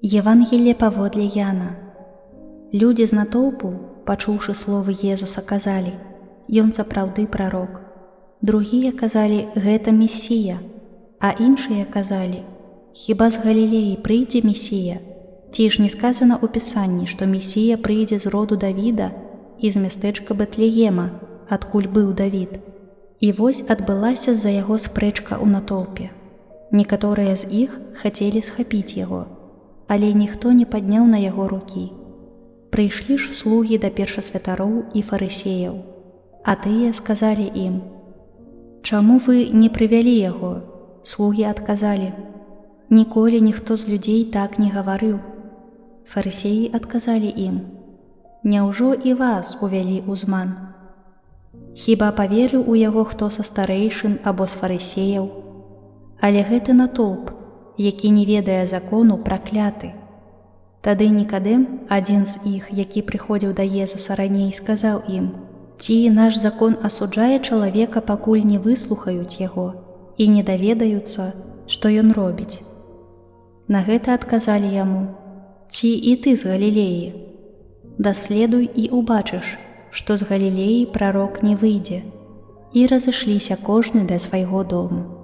Евангелие паводле Яна. Людзі з натоўпу, пачуўшы словы Езуса, казалі: «Ён сапраўды прарок». Другія казалі: «Гэта Месія». А іншыя казалі: «Хіба з Галілеі прыйдзе Месія? Ці ж не сказана ў Пісанні, што Месія прыйдзе з роду Давіда і з мястэчка Бэтлеема, адкуль быў Давід?» І вось адбылася з-за яго спрэчка ў натоўпе. Некаторыя з іх хацелі схапіць яго, але ніхто не падняў на яго рукі. Прыйшлі ж слугі да першасвятароў і фарысеяў, а тыя сказалі ім: «Чаму вы не прывялі яго?» Слугі адказалі: «Ніколі ніхто з людзей так не гаварыў». Фарысеі адказалі ім: «Няўжо і вас увялі ў зман? Хіба паверыў у яго хто са старэйшын або з фарысеяў? Але гэты натоўп, які не ведае закону, пракляты». Тады Нікадэм, адзін з іх, які прыходзіў да Езуса раней, сказаў ім: «Ці наш закон асуджае чалавека, пакуль не выслухаюць яго і не даведаюцца, што ён робіць?» На гэта адказалі яму: «Ці і ты з Галілеі? Даследуй і убачыш, што з Галілеі прарок не выйдзе». І разышліся кожны да свайго дому.